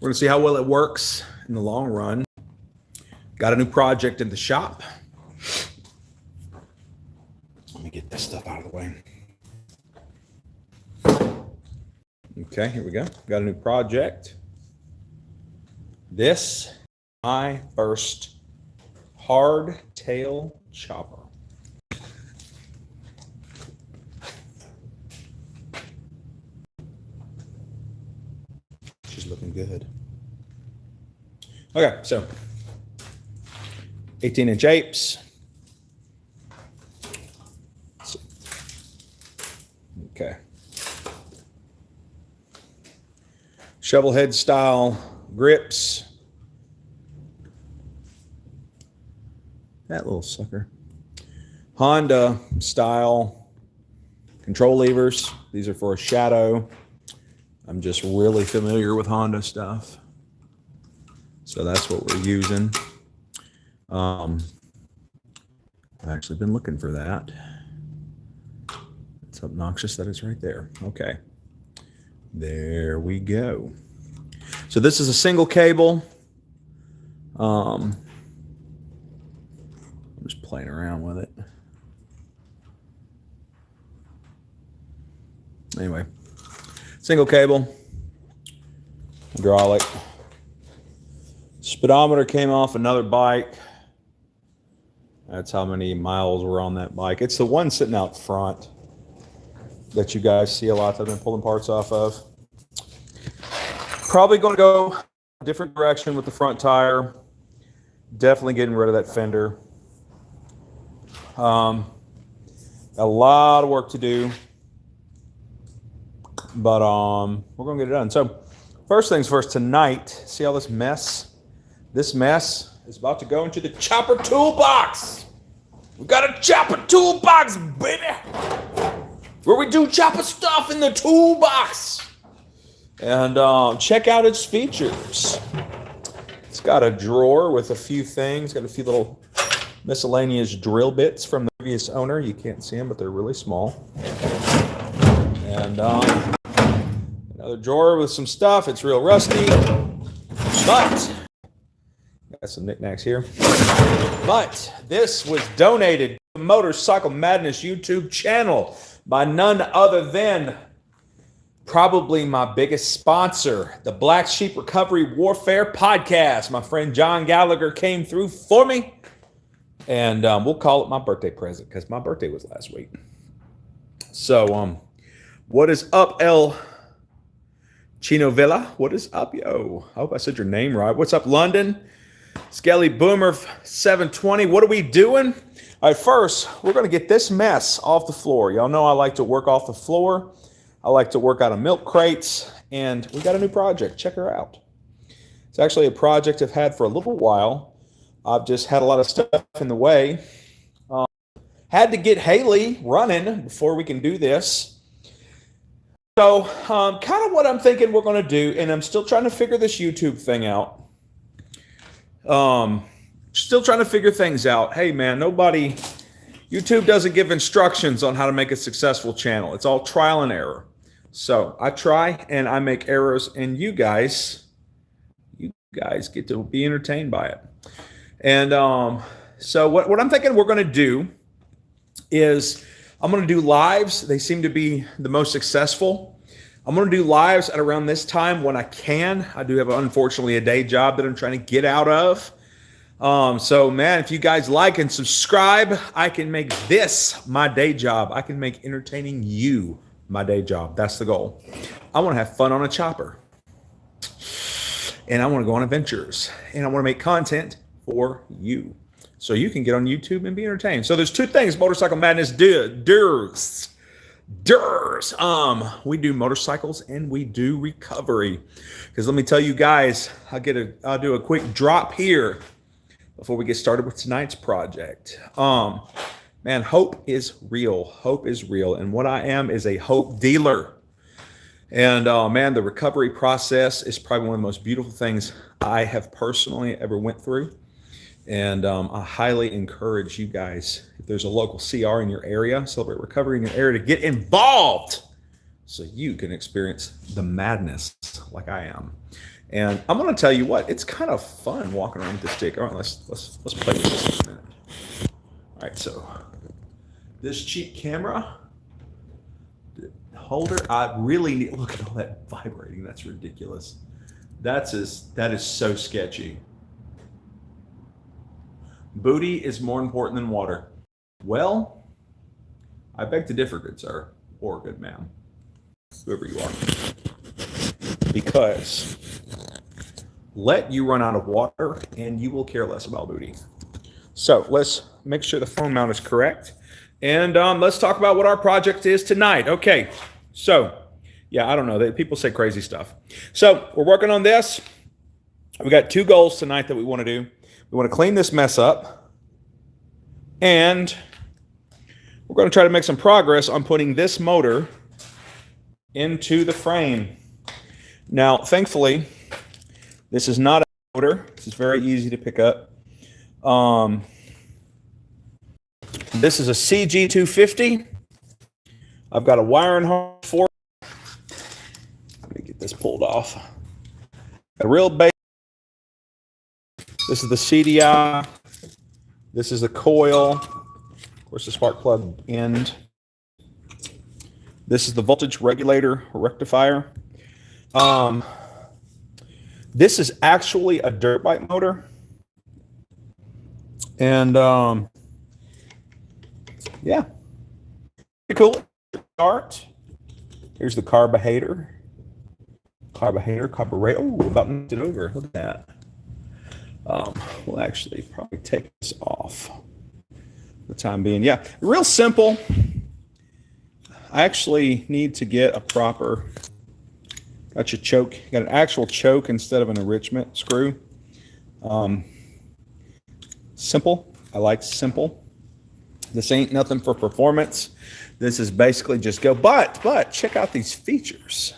We're gonna see how well it works in the long run. Got a new project in the shop. Let me get this stuff out of the way. Okay, here we go. Got a new project. This is my first hardtail chopper. She's looking good. Okay, so 18-inch apes. Okay. Shovel head style grips. That little sucker. Honda style control levers. These are for a shadow. I'm just really familiar with Honda stuff. So that's what we're using. I've actually been looking for that. It's obnoxious that it's right there. Okay. There we go. So this is a single cable. I'm just playing around with it. Anyway, single cable, hydraulic. Speedometer came off another bike. That's how many miles were on that bike. It's the one sitting out front that you guys see a lot that I've been pulling parts off of. Probably going to go a different direction with the front tire. Definitely getting rid of that fender. A lot of work to do, but we're going to get it done. So first things first, tonight, see all this mess? This mess is about to go into the chopper toolbox. We got a chopper toolbox, baby. Where we do chopper stuff in the toolbox. And check out its features. It's got a drawer with a few things. Got a few little miscellaneous drill bits from the previous owner. You can't see them, but they're really small. And another drawer with some stuff. It's real rusty. But got some knickknacks here. But this was donated to the Motorcycle Madness YouTube channel by none other than probably my biggest sponsor, the Black Sheep Recovery Warfare Podcast. My friend John Gallagher came through for me. And we'll call it my birthday present because my birthday was last week. So, what is up, El Chino Villa? What is up, yo? I hope I said your name right. What's up, London? Skelly Boomer 720. What are we doing? All right, first, we're going to get this mess off the floor. Y'all know I like to work off the floor. I like to work out of milk crates. And we got a new project. Check her out. It's actually a project I've had for a little while. I've just had a lot of stuff in the way. Had to get Haley running before we can do this. So kind of what I'm thinking we're going to do, and I'm still trying to figure this YouTube thing out. Still trying to figure things out. Hey, man, YouTube doesn't give instructions on how to make a successful channel. It's all trial and error. So I try and I make errors, and you guys get to be entertained by it. And so what I'm thinking we're going to do is I'm going to do lives. They seem to be the most successful. I'm going to do lives at around this time when I can. I do have, unfortunately, a day job that I'm trying to get out of. So, man, if you guys like and subscribe, I can make this my day job. I can make entertaining you my day job. That's the goal. I want to have fun on a chopper. And I want to go on adventures. And I want to make content for you, so you can get on YouTube and be entertained. So there's two things Motorcycle Madness does. We do motorcycles and we do recovery. Because let me tell you guys, I'll do a quick drop here before we get started with tonight's project. Man, hope is real. Hope is real, and what I am is a hope dealer. And man, the recovery process is probably one of the most beautiful things I have personally ever went through. And I highly encourage you guys, if there's a local CR in your area, Celebrate Recovery in your area, to get involved so you can experience the madness like I am. And I'm gonna tell you what, it's kind of fun walking around with this stick. All right, let's play with this for a minute. All right, so this cheap camera holder, I really need, look at all that vibrating. That's ridiculous. That is so sketchy. Booty is more important than water. Well, I beg to differ, good sir, or good ma'am, whoever you are. Because let you run out of water and you will care less about booty. So let's make sure the phone mount is correct. And let's talk about what our project is tonight. Okay, so yeah, I don't know. People say crazy stuff. So we're working on this. We got 2 goals tonight that we want to do. We want to clean this mess up. And we're going to try to make some progress on putting this motor into the frame. Now, thankfully, this is not a motor. This is very easy to pick up. This is a CG250. I've got a wiring harness for it. Let me get this pulled off. A real basic. This is the CDI. This is the coil. Of course, the spark plug end. This is the voltage regulator or rectifier. This is actually a dirt bike motor. And yeah, pretty cool. Start. Here's the carburetor. Carburetor. Oh, about knocked it over. Look at that. We'll actually probably take this off for the time being. Yeah, real simple. I actually need to get a proper, got your choke, got an actual choke instead of an enrichment screw. Simple. I like simple. This ain't nothing for performance. This is basically just go, but check out these features.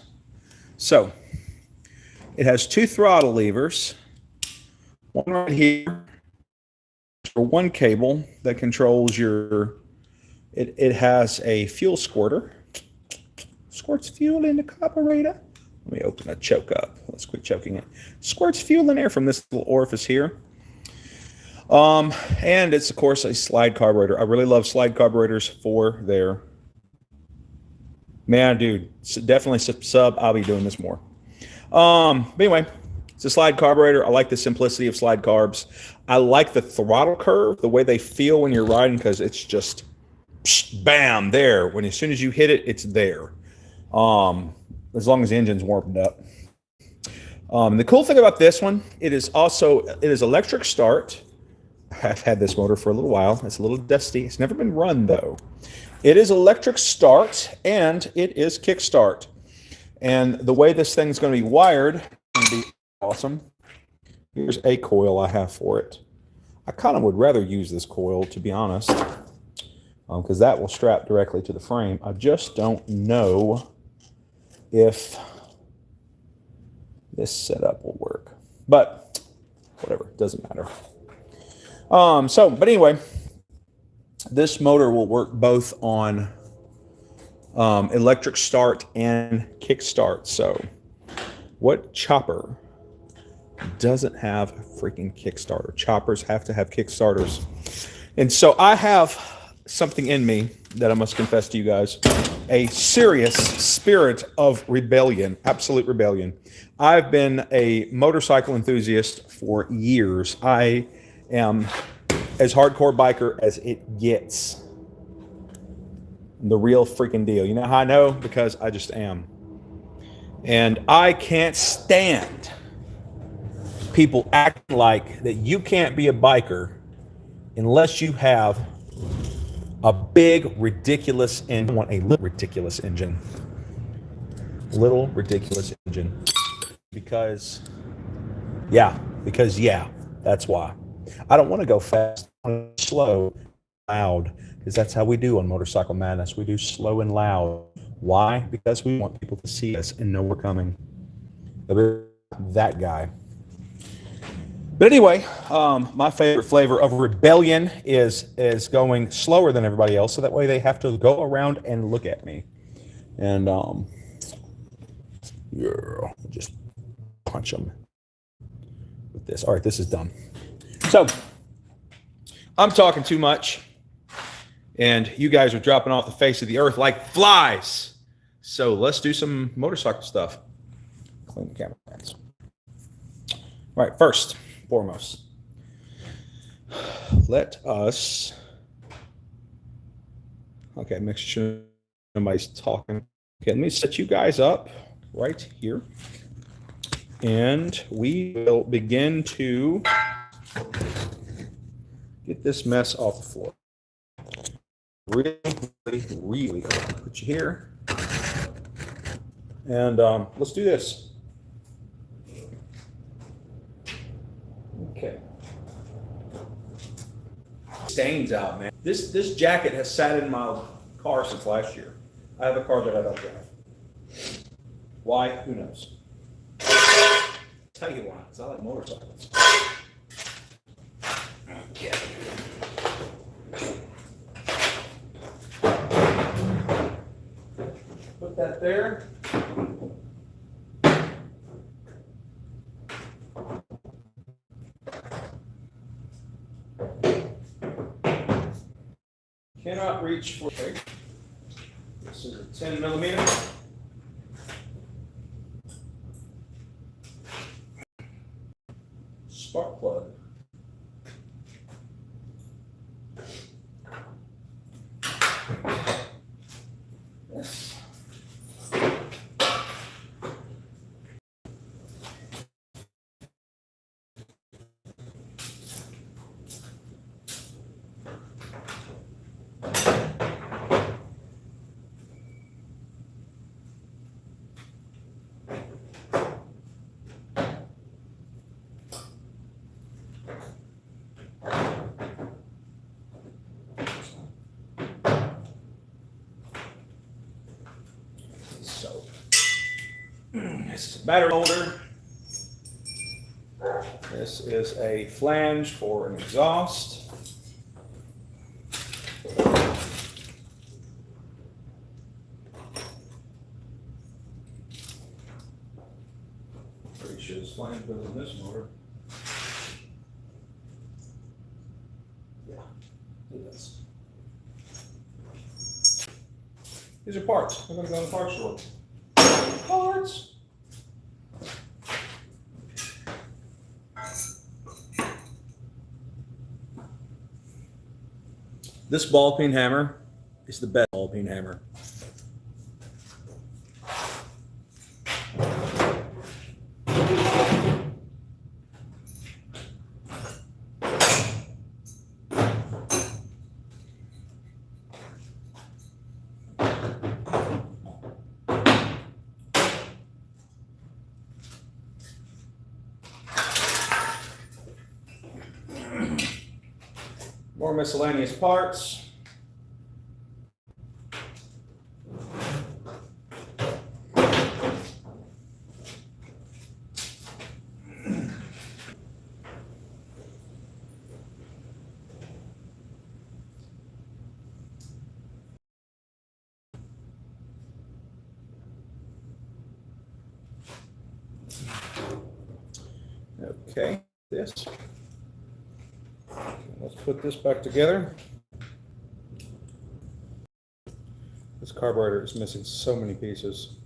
So it has 2 throttle levers. One right here for one cable that controls your, it has a fuel squirter. Squirts fuel in the carburetor. Let me open a choke up. Let's quit choking it. Squirts fuel in air from this little orifice here. And it's, of course, a slide carburetor. I really love slide carburetors for their, man, dude, definitely sub. I'll be doing this more. But anyway, it's a slide carburetor. I like the simplicity of slide carbs. I like the throttle curve, the way they feel when you're riding, because it's just bam, there. When as soon as you hit it, it's there. As long as the engine's warmed up. The cool thing about this one, it is electric start. I've had this motor for a little while. It's a little dusty. It's never been run though. It is electric start and it is kick start. And the way this thing's going to be wired is going to be awesome. Here's a coil I have for it. I kind of would rather use this coil, to be honest, because that will strap directly to the frame. I just don't know if this setup will work, but whatever, it doesn't matter. But anyway, this motor will work both on electric start and kick start. So what chopper doesn't have a freaking Kickstarter? Choppers have to have Kickstarters. And so I have something in me that I must confess to you guys, a serious spirit of rebellion, absolute rebellion. I've been a motorcycle enthusiast for years. I am as hardcore biker as it gets. The real freaking deal. You know how I know? Because I just am. And I can't stand people acting like that you can't be a biker unless you have a big, ridiculous engine. I want a little ridiculous engine. Little ridiculous engine. Because that's why. I don't want to go fast, I want to go slow, loud, because that's how we do on Motorcycle Madness. We do slow and loud. Why? Because we want people to see us and know we're coming. That guy. But anyway, my favorite flavor of rebellion is going slower than everybody else, so that way they have to go around and look at me. And just punch them with this. All right, this is done. So I'm talking too much, and you guys are dropping off the face of the earth like flies. So let's do some motorcycle stuff. Clean the camera lens. All right, first, foremost, let us. Okay, make sure nobody's talking. Okay, let me set you guys up right here. And we will begin to get this mess off the floor. Really put you here. And let's do this. Okay. Stains out, man. This jacket has sat in my car since last year. I have a car that I don't drive. Why? Who knows? Tell you why, because I like motorcycles. Okay. Put that there. Cannot reach for. Okay. This is a 10 millimeter. Spark plug. Yes. So, this is a battery holder. This is a flange for an exhaust. Pretty sure this flange goes in this motor. Yeah, it does. These are parts. I'm going to go in the parts store. Parts! This ball peen hammer is the best ball peen hammer. More miscellaneous parts. Okay, this. Let's put this back together. This carburetor is missing so many pieces.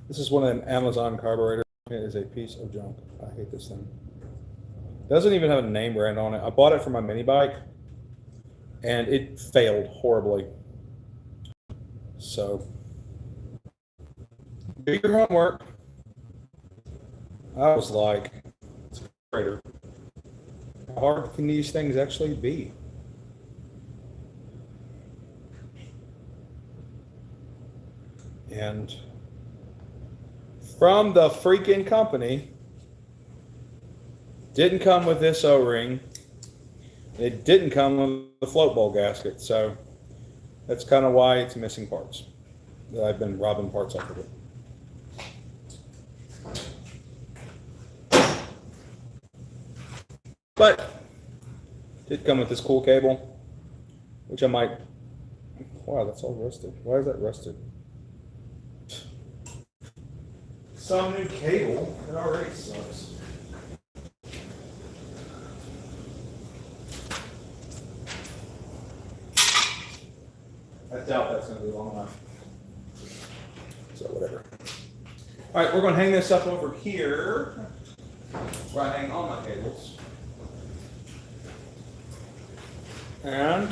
This is one of them Amazon carburetors. It is a piece of junk. I hate this thing. Doesn't even have a name brand on it. I bought it for my mini bike and it failed horribly. So do your homework. I was like, how hard can these things actually be? And from the freaking company, didn't come with this O-ring. It didn't come with the float bowl gasket. So that's kind of why it's missing parts. I've been robbing parts off of it. But it did come with this cool cable. which I might. Wow, that's all rusted. Why is that rusted? Some new cable. It already sucks. I doubt that's going to be long enough. So whatever. All right, we're going to hang this up over here, where I hang all my cables. And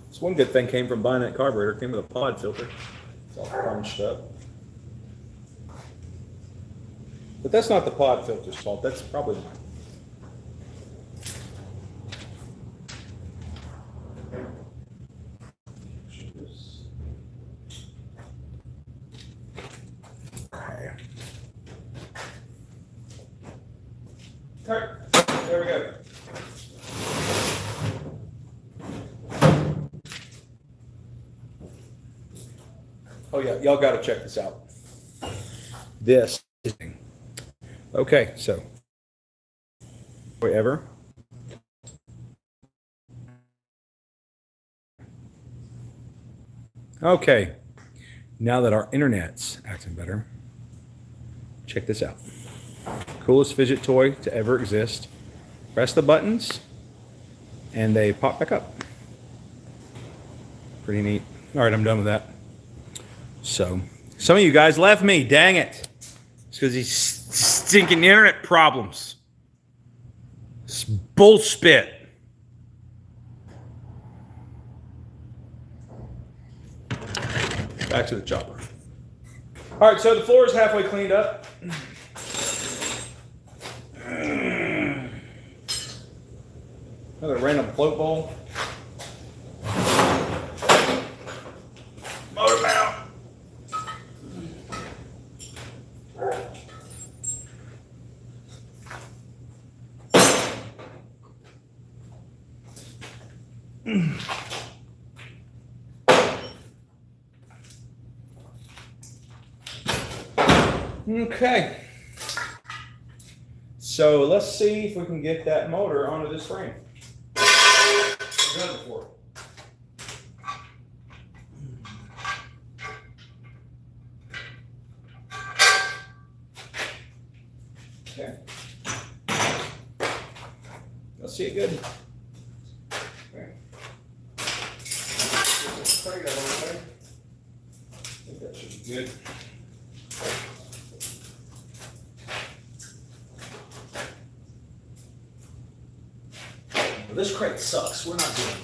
this one good thing came from buying that carburetor. It came with a pod filter. It's all crunched up. But that's not the pod filter's fault. That's probably mine. Okay. All right, there we go. Oh yeah, y'all got to check this out. This is okay. So, whatever. Okay, now that our internet's acting better, check this out. Coolest fidget toy to ever exist. Press the buttons, and they pop back up. Pretty neat. All right, I'm done with that. So, some of you guys left me. Dang it! It's because these stinking internet problems. It's bullspit. Back to the chopper. All right, so the floor is halfway cleaned up. Another random float bowl. Motor mount. Okay. So let's see if we can get that motor onto this frame. We've done it before. Okay. Let's see it good. Okay. Crate out over there. I think that should be good. Well, this crate sucks. We're not doing it.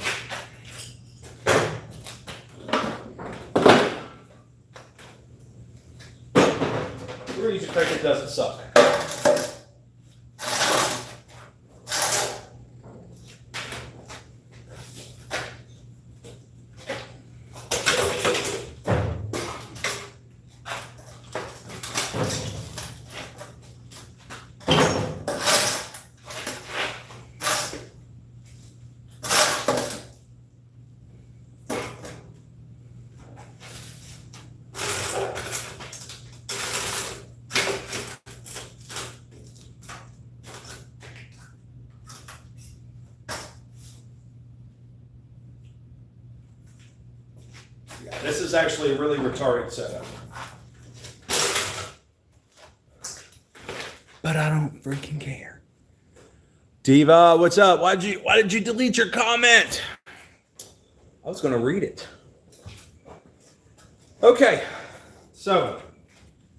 We're going to use a crate that doesn't suck. Yeah, this is actually a really retarded setup. But I don't freaking care. Diva, what's up? Why did you delete your comment? I was gonna read it. Okay, so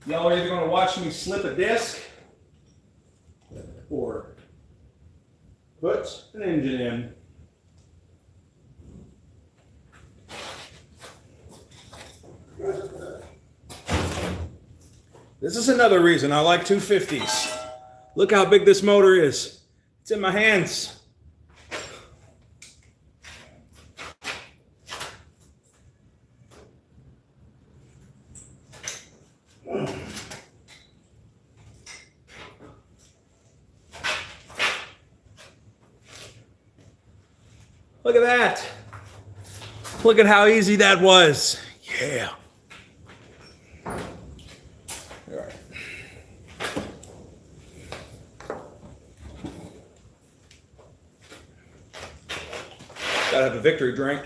y'all are either gonna watch me slip a disc or put an engine in. This is another reason I like 250s. Look how big this motor is. It's in my hands. Look at that. Look at how easy that was. Yeah. All right. Gotta have a victory drink.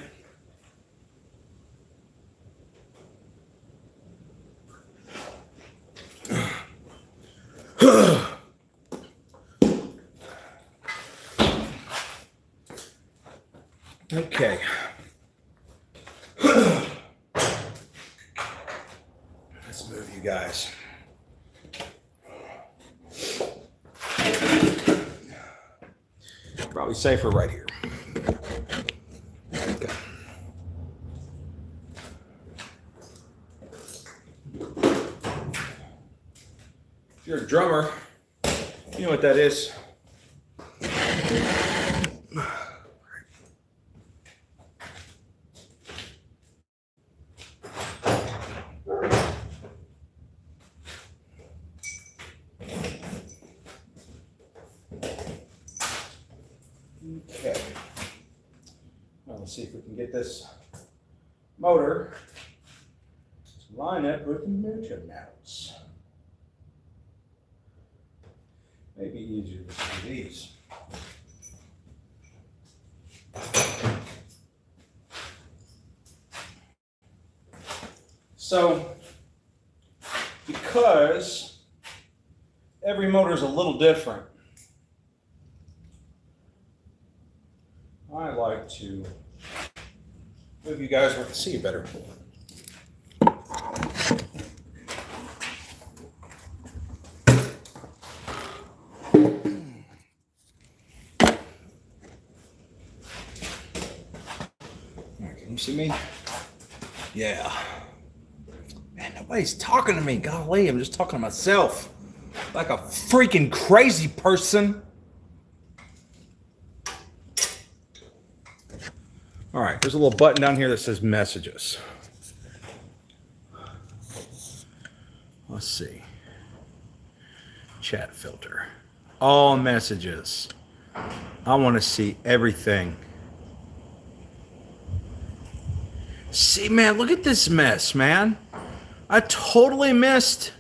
Okay. Let's move you guys. Probably safer right here. Okay. If you're a drummer, you know what that is. Okay. Well, let's see if we can get this motor to line up with the motor mounts. Maybe easier with some of these. So, because every motor is a little different, I like to move you guys where I can see you better. Can you see me? Yeah. Man, nobody's talking to me. Golly, I'm just talking to myself like a freaking crazy person. All right, there's a little button down here that says messages. Let's see. Chat filter. All messages. I want to see everything. See, man, look at this mess, man. I totally missed.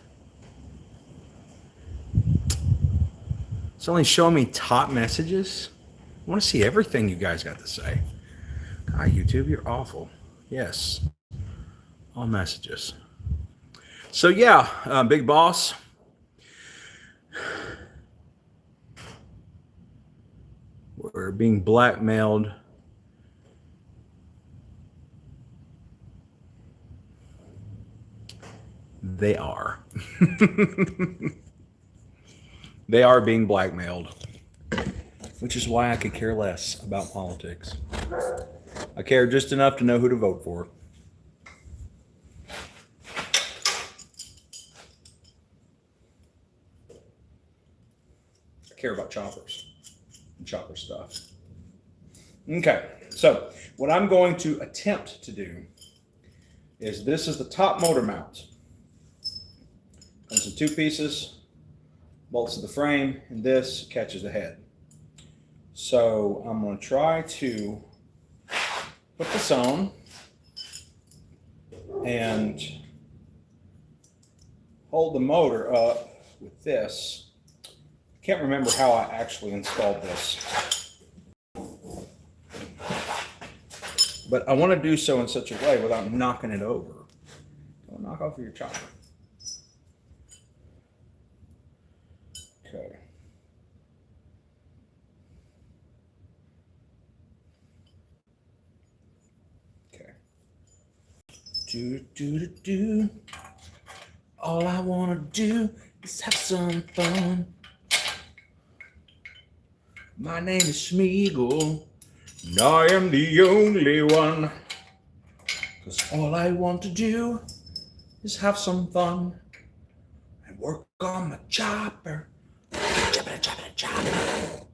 It's only showing me top messages. I want to see everything you guys got to say. God, YouTube, you're awful. Yes. All messages. So, yeah, Big Boss. We're being blackmailed. They are. They are being blackmailed. Which is why I could care less about politics. I care just enough to know who to vote for. I care about choppers and chopper stuff. Okay, so what I'm going to attempt to do is this is the top motor mount. Comes in two pieces, bolts to the frame, and this catches the head. So I'm going to try to put this on and hold the motor up with this. I can't remember how I actually installed this, but I want to do so in such a way without knocking it over. Don't knock off your chopper. Okay. Do. All I want to do is have some fun. My name is Smeagol, and I am the only one. 'Cause all I want to do is have some fun and work on my chopper. Chopper.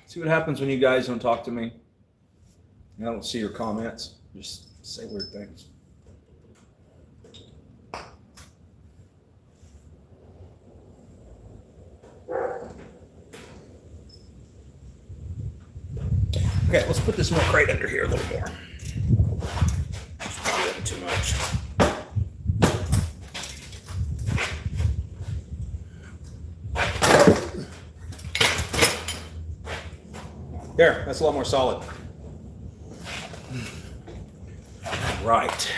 See what happens when you guys don't talk to me? I don't see your comments. Just say weird things. Okay, let's put this milk crate under here a little more. Not too much. There, that's a lot more solid. Right.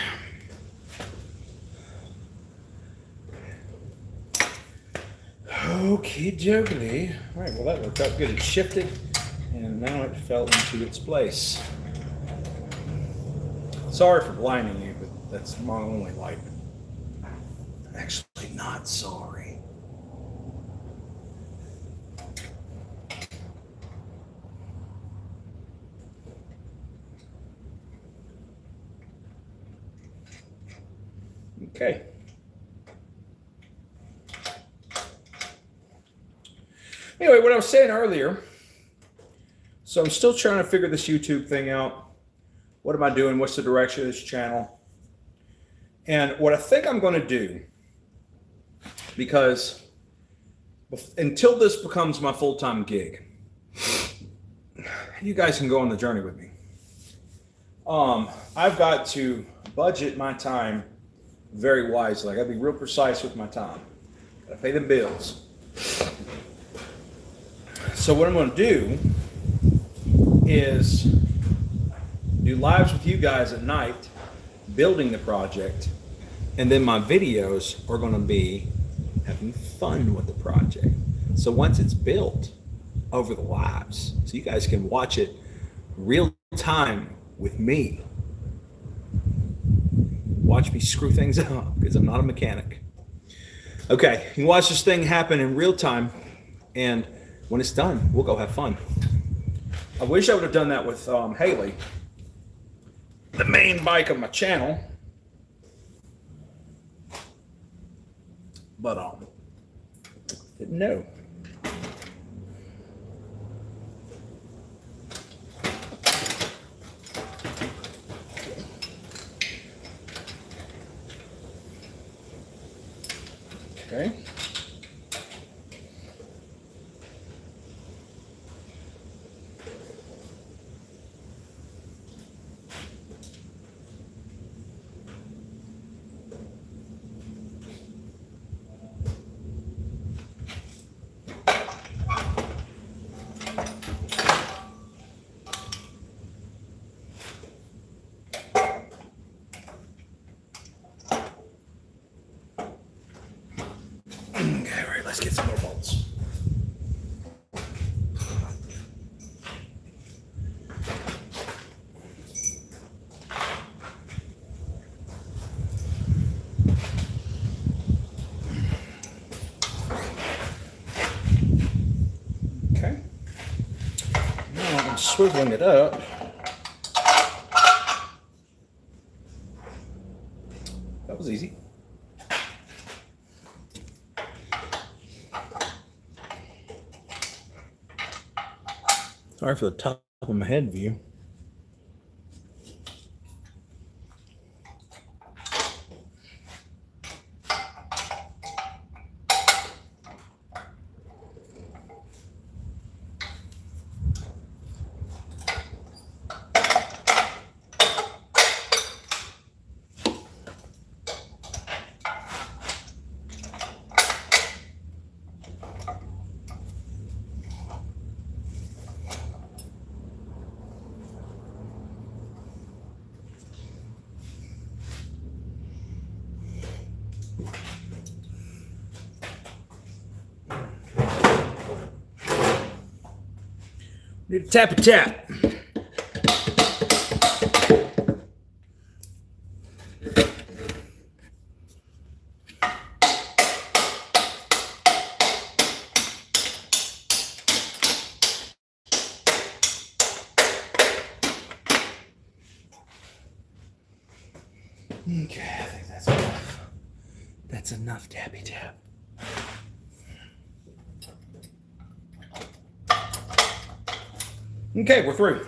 Okie dokie. All right, well that worked out good. It shifted and now it fell into its place. Sorry for blinding you, but that's my only light. Actually, not sorry. Okay. Anyway, what I was saying earlier, so I'm still trying to figure this YouTube thing out. What am I doing? What's the direction of this channel? And what I think I'm going to do, because until this becomes my full-time gig, you guys can go on the journey with me. I've got to budget my time very wisely. I got to be real precise with my time. Got to pay the bills. So what I'm going to do is do lives with you guys at night, building the project, and then my videos are going to be having fun with the project. So once it's built, over the lives, so you guys can watch it real time with me. Watch me screw things up because I'm not a mechanic. Okay, you can watch this thing happen in real time, and when it's done, we'll go have fun. I wish I would have done that with Haley, the main bike of my channel, but didn't know. Okay. Okay, all right, let's get some more bolts. Okay. Now I'm swiveling it up. That was easy. Sorry for the top of my head view. Need a tappy tap. Okay, I think that's enough. That's enough tappy tap. Okay, we're through.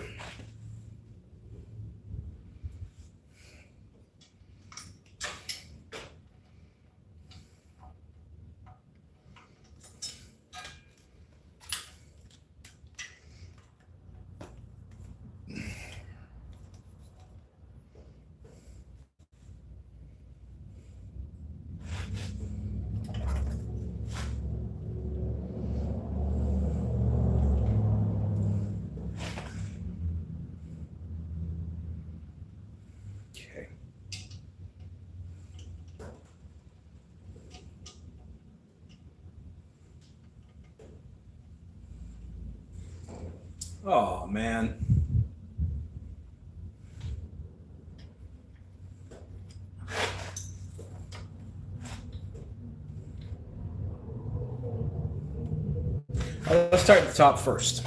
Oh, man. Let's start at the top first.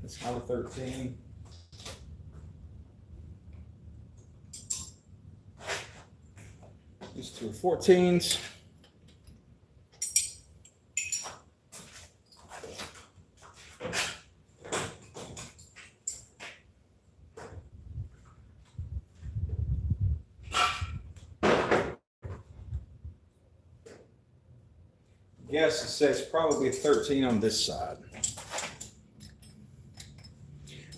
That's number 13. These two are 14s. Yes, it says probably a 13 on this side.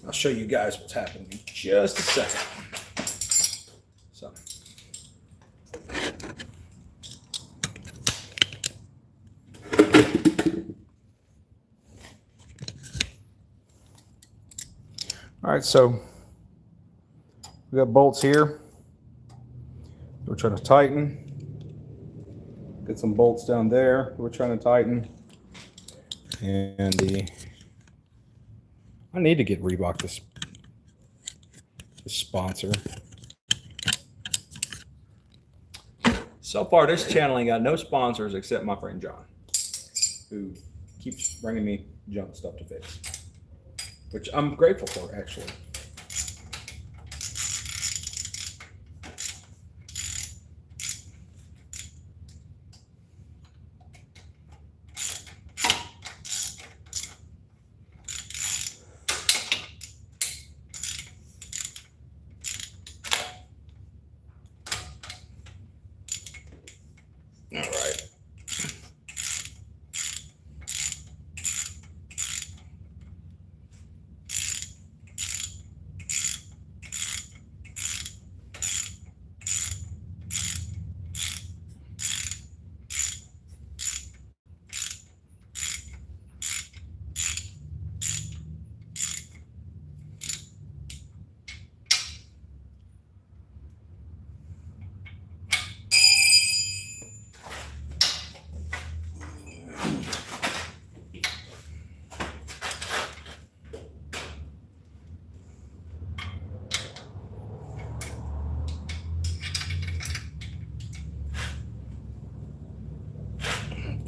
I'll show you guys what's happening in just a second. So. All right, so we got bolts here. We're trying to tighten. Get some bolts down there. We're trying to tighten. And I need to get Reebok this sponsor. So far, this channel ain't got no sponsors except my friend John, who keeps bringing me junk stuff to fix, which I'm grateful for, actually. All right.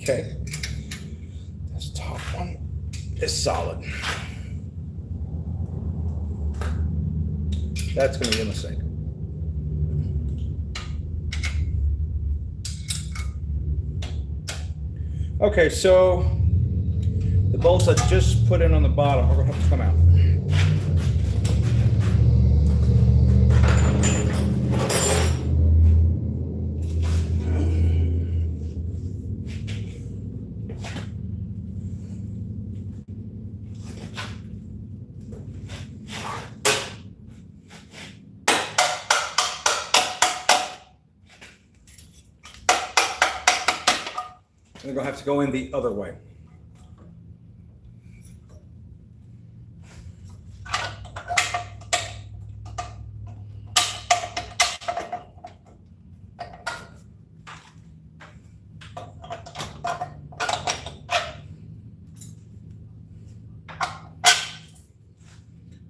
Okay, this top one is solid. That's going to be a mistake. Okay, so the bolts I just put in on the bottom are going to have to come out. They're going to have to go in the other way.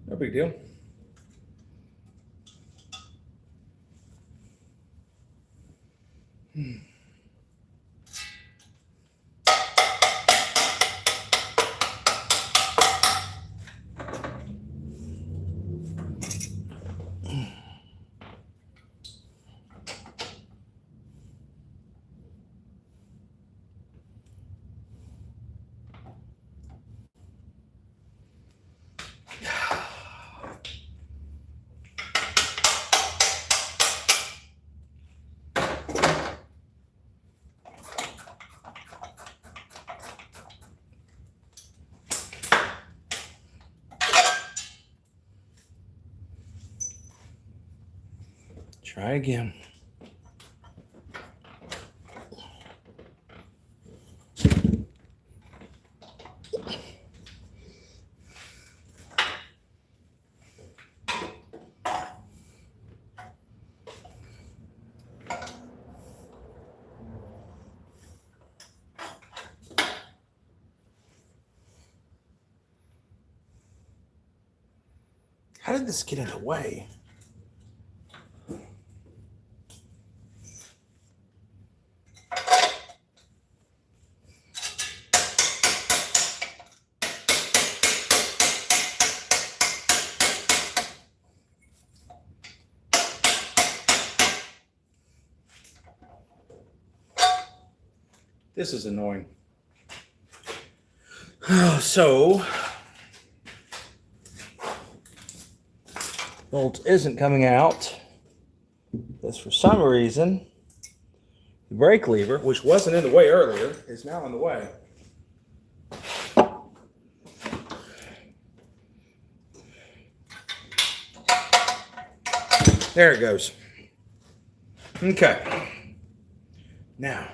No big deal. Try again. How did this get in the way? This is annoying. So, bolt isn't coming out. Because for some reason, the brake lever, which wasn't in the way earlier, is now in the way. There it goes. Okay. Now,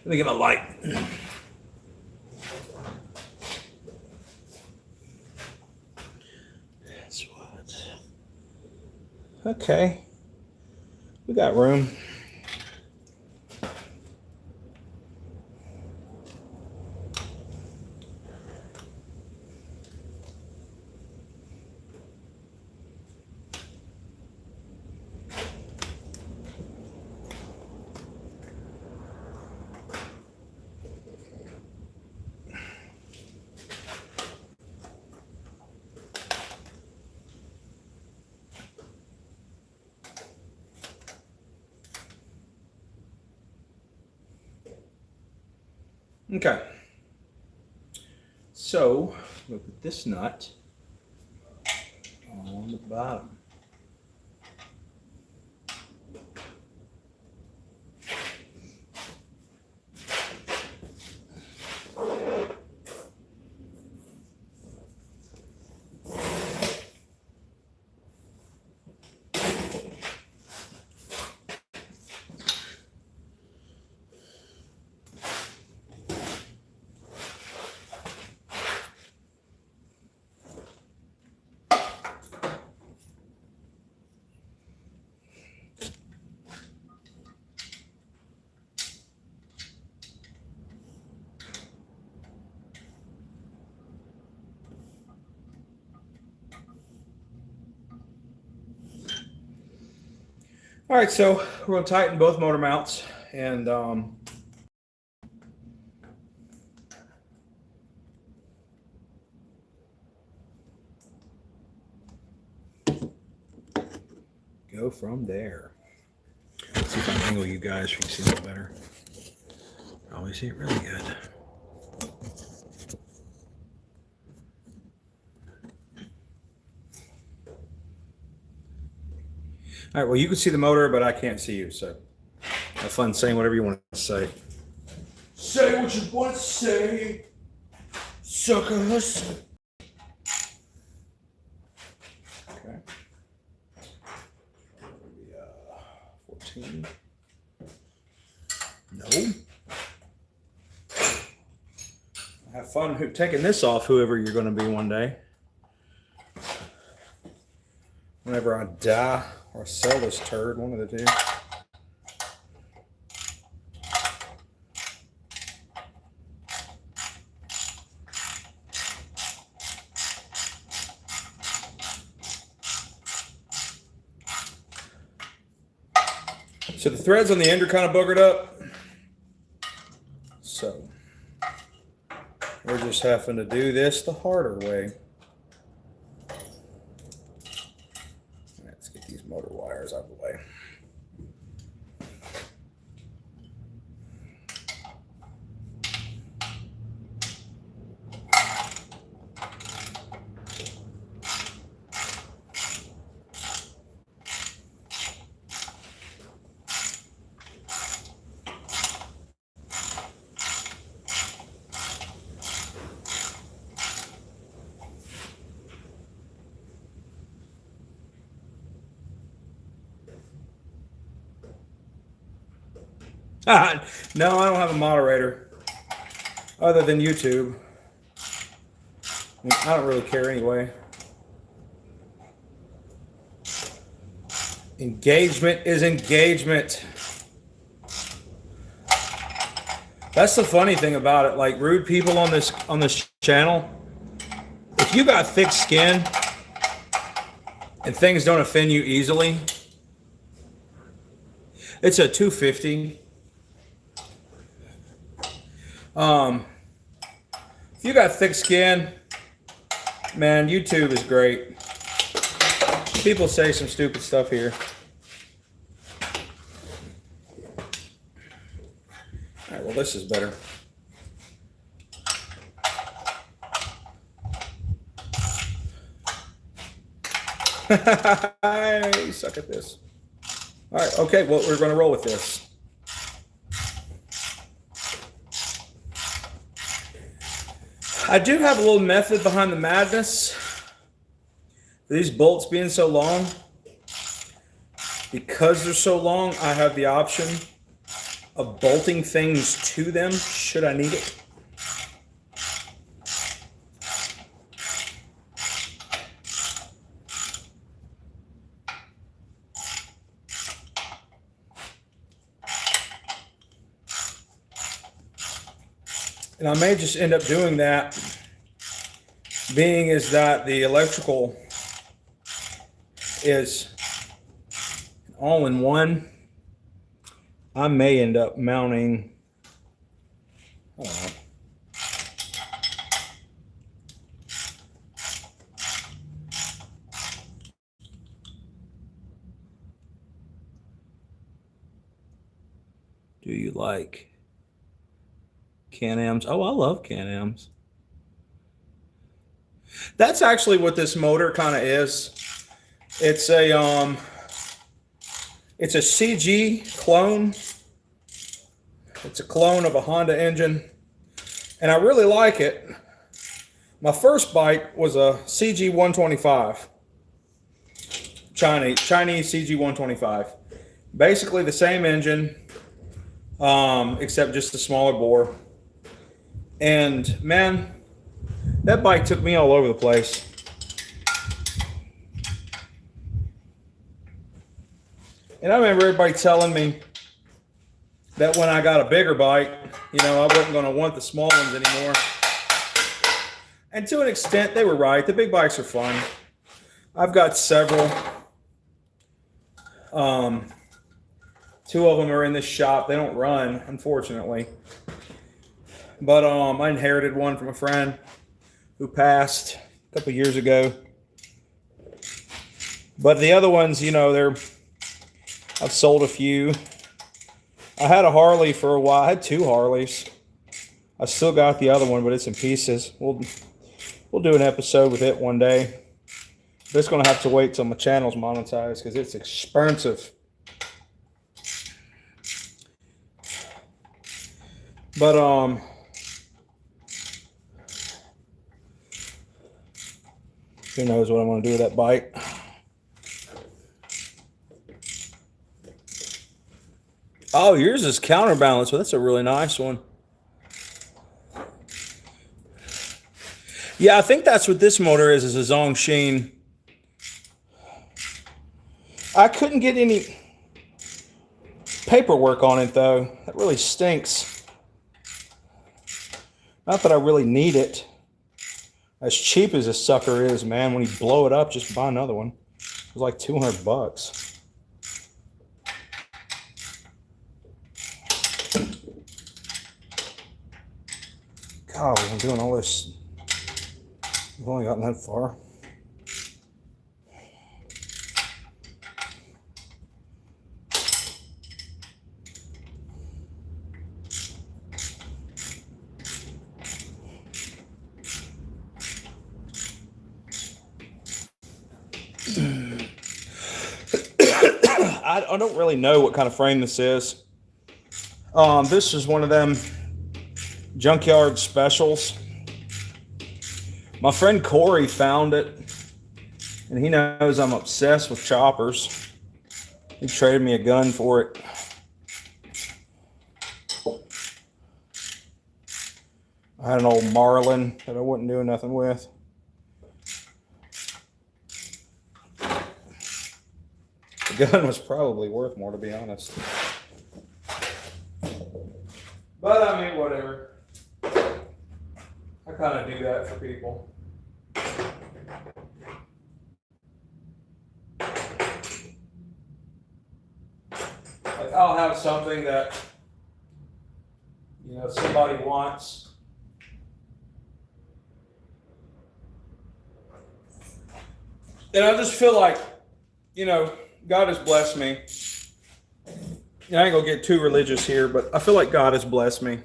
let me get my light. That's what. Okay. We got room. Okay. So, we'll put this nut on the bottom. All right, so we're going to tighten both motor mounts and go from there. Let's see if I can angle you guys so you can see a little better. Probably see it really good. All right, well, you can see the motor, but I can't see you, so have fun saying whatever you want to say. Say what you want to say, suckers. Okay. 14. No. Have fun taking this off, whoever you're going to be one day. Whenever I die or sell this turd, one of the two. So the threads on the end are kind of boogered up. So we're just having to do this the harder way. Let's get these motor wires out of the way. No, I don't have a moderator other than YouTube. I mean, I don't really care anyway. Engagement is engagement. That's the funny thing about it. Like, rude people on this channel, if you got thick skin and things don't offend you easily, it's a 250. If you got thick skin, man, YouTube is great. People say some stupid stuff here. All right, well, this is better. I suck at this. All right, okay, well, we're going to roll with this. I do have a little method behind the madness. These bolts being so long, because they're so long, I have the option of bolting things to them should I need it. And I may just end up doing that, being is that the electrical is all-in-one. I may end up mounting, I don't know. Do you like Can-Ams? Oh, I love Can-Ams. That's actually what this motor kind of is. It's a CG clone. It's a clone of a Honda engine, and I really like it. My first bike was a CG 125, Chinese CG 125. Basically the same engine, except just a smaller bore. And man, that bike took me all over the place. And I remember everybody telling me that when I got a bigger bike, you know, I wasn't going to want the small ones anymore. And to an extent, they were right. The big bikes are fun. I've got several. Two of them are in this shop. They don't run, unfortunately. But I inherited one from a friend who passed a couple years ago. But the other ones, you know, I've sold a few. I had a Harley for a while. I had two Harleys. I still got the other one, but it's in pieces. We'll do an episode with it one day. But it's going to have to wait till my channel's monetized because it's expensive. But who knows what I'm going to do with that bike. Oh, yours is counterbalance. Well, that's a really nice one. Yeah, I think that's what this motor is a Zhongxin. I couldn't get any paperwork on it, though. That really stinks. Not that I really need it. As cheap as this sucker is, man, when you blow it up, just buy another one. It was like $200. God, we've been doing all this. We've only gotten that far. I don't really know what kind of frame this is. This is one of them junkyard specials. My friend Corey found it, and he knows I'm obsessed with choppers. He traded me a gun for it. I had an old Marlin that I wasn't doing nothing with. The gun was probably worth more, to be honest. But I mean, whatever. I kind of do that for people. Like, I'll have something that, you know, somebody wants. And I just feel like, you know, God has blessed me. I ain't gonna get too religious here, but I feel like God has blessed me.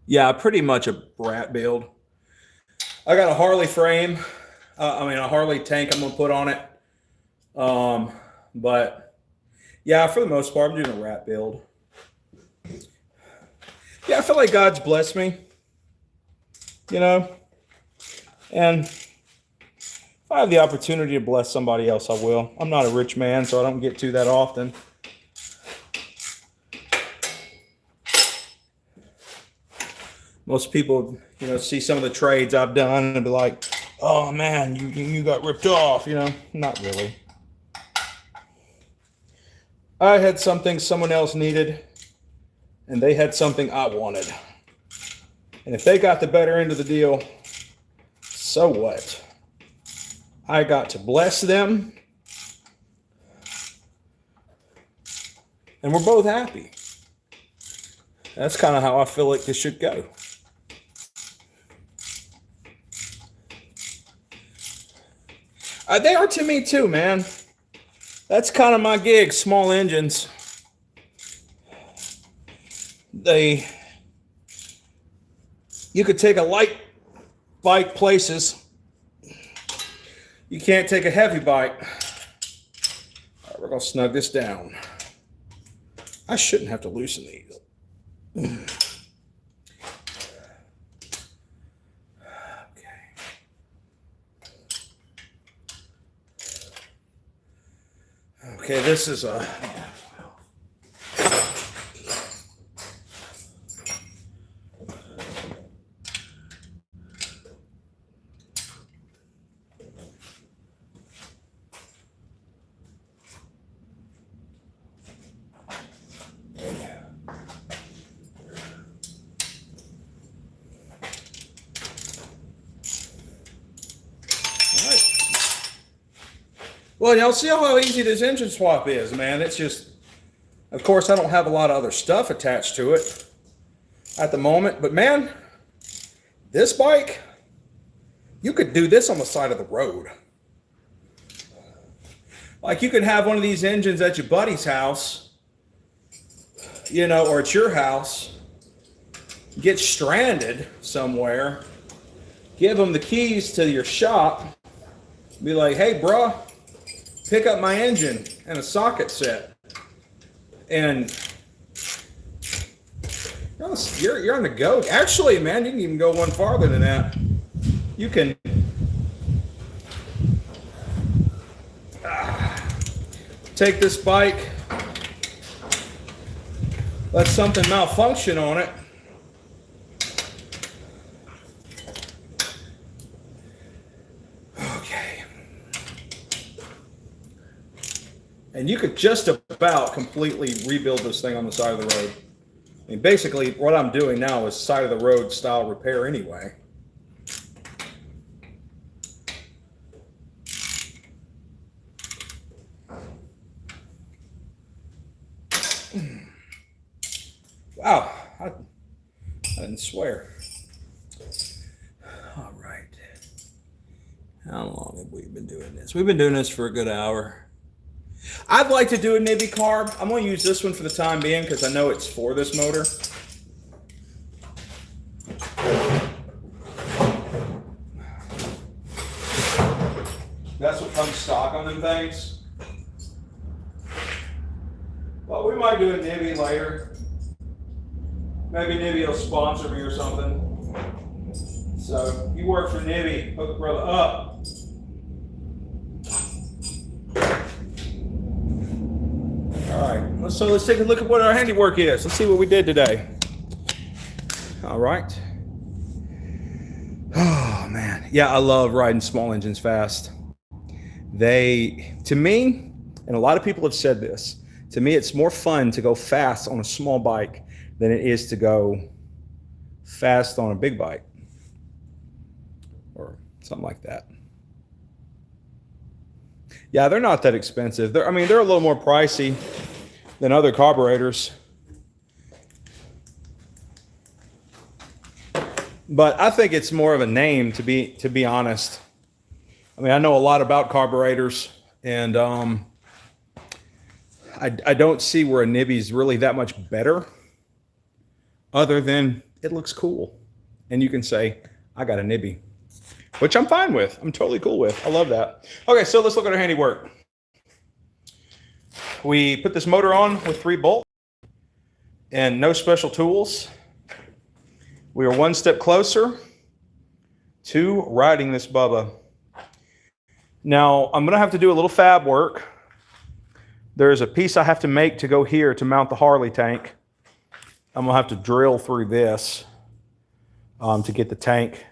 Yeah, pretty much a rat build. I got a Harley frame. A Harley tank I'm gonna put on it. But yeah, for the most part, I'm doing a rat build. Yeah, I feel like God's blessed me. You know, and if I have the opportunity to bless somebody else, I will. I'm not a rich man, so I don't get to that often. Most people, you know, see some of the trades I've done and be like, oh man, you got ripped off, you know. Not really. I had something someone else needed, and they had something I wanted. And if they got the better end of the deal, so what? I got to bless them, and we're both happy. That's kind of how I feel like this should go. They are to me too, man. That's kind of my gig, small engines. You could take a light bike places. You can't take a heavy bike. All right, we're going to snug this down. I shouldn't have to loosen these. Okay, this is a... Well, y'all see how easy this engine swap is, man. It's just, of course, I don't have a lot of other stuff attached to it at the moment. But, man, this bike, you could do this on the side of the road. Like, you could have one of these engines at your buddy's house, you know, or at your house, get stranded somewhere, give them the keys to your shop, be like, hey, bruh, pick up my engine and a socket set, and you're on the go. Actually, man, you can even go one farther than that. You can take this bike, let something malfunction on it, and you could just about completely rebuild this thing on the side of the road. I mean, basically, what I'm doing now is side of the road style repair anyway. Wow, I didn't swear. All right. How long have we been doing this? We've been doing this for a good hour. I'd like to do a Nibby carb. I'm going to use this one for the time being because I know it's for this motor. That's what comes stock on them things. Well, we might do a Nibby later. Maybe Nibby will sponsor me or something. So, you work for Nibby, hook a brother up. All right, So let's take a look at what our handiwork is. Let's see what we did today. All right. Oh man, yeah, I love riding small engines fast. To me, and a lot of people have said this, to me it's more fun to go fast on a small bike than it is to go fast on a big bike or something like that. Yeah, they're not that expensive. They're a little more pricey than other carburetors. But I think it's more of a name, to be honest. I mean, I know a lot about carburetors, and I don't see where a Nibby is really that much better, other than it looks cool, and you can say, "I got a Nibby," which I'm fine with. I'm totally cool with. I love that. Okay, so let's look at our handiwork. We put this motor on with 3 bolts and no special tools. We are one step closer to riding this Bubba. Now, I'm going to have to do a little fab work. There's a piece I have to make to go here to mount the Harley tank. I'm going to have to drill through this to get the tank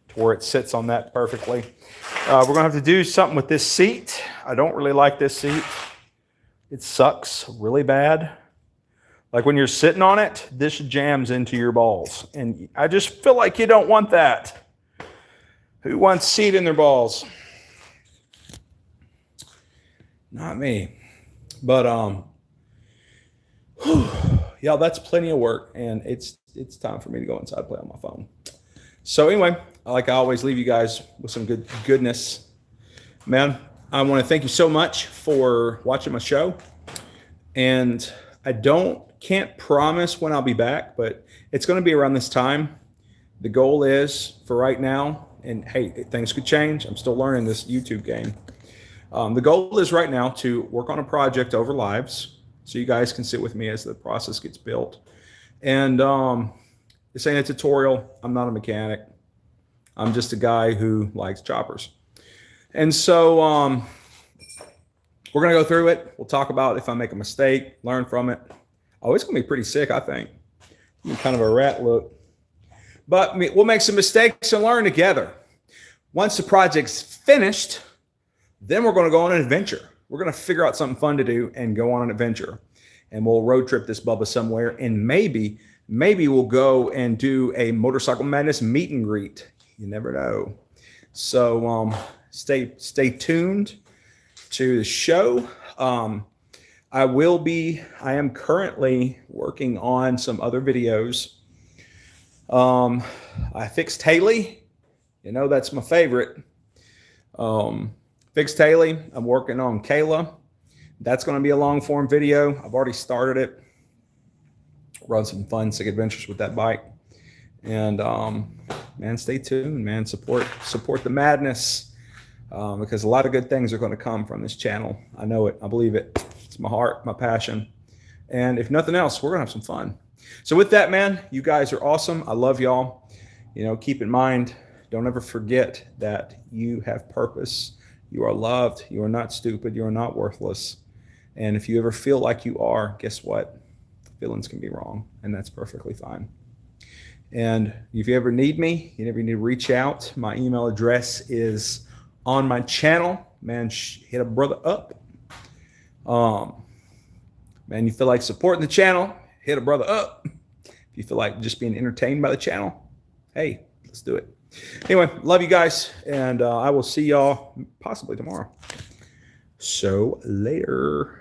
to where it sits on that perfectly. We're going to have to do something with this seat. I don't really like this seat. It sucks really bad. Like when you're sitting on it, this jams into your balls. And I just feel like you don't want that. Who wants seat in their balls? Not me. But yeah, that's plenty of work, and it's time for me to go inside and play on my phone. So anyway, like I always leave you guys with some goodness. Man, I want to thank you so much for watching my show. And I can't promise when I'll be back, but it's going to be around this time. The goal is, for right now, and hey, things could change. I'm still learning this YouTube game. The goal is right now to work on a project over lives, so you guys can sit with me as the process gets built. And this ain't a tutorial. I'm not a mechanic. I'm just a guy who likes choppers. And so we're going to go through it. We'll talk about if I make a mistake, learn from it. Oh, it's going to be pretty sick, I think. Kind of a rat look. But we'll make some mistakes and learn together. Once the project's finished, then we're going to go on an adventure. We're going to figure out something fun to do and go on an adventure. And we'll road trip this Bubba somewhere. And maybe we'll go and do a Motorcycle Madness meet and greet. You never know. So stay tuned to the show. I am currently working on some other videos. I fixed Haley. You know, that's my favorite. Fixed Haley. I'm working on Kayla. That's going to be a long form video. I've already started it. Run some fun, sick adventures with that bike. And man, stay tuned, man. Support the madness, because a lot of good things are going to come from this channel. I know it. I believe it. It's my heart, my passion. And if nothing else, we're going to have some fun. So with that, man, you guys are awesome. I love y'all. You know, keep in mind, don't ever forget that you have purpose. You are loved. You are not stupid. You are not worthless. And if you ever feel like you are, guess what? Feelings can be wrong, and that's perfectly fine. And if you ever need me, you ever need to reach out, my email address is on my channel. Man, hit a brother up. Man, you feel like supporting the channel, hit a brother up. If you feel like just being entertained by the channel, hey, let's do it. Anyway, love you guys, and I will see y'all possibly tomorrow. So later.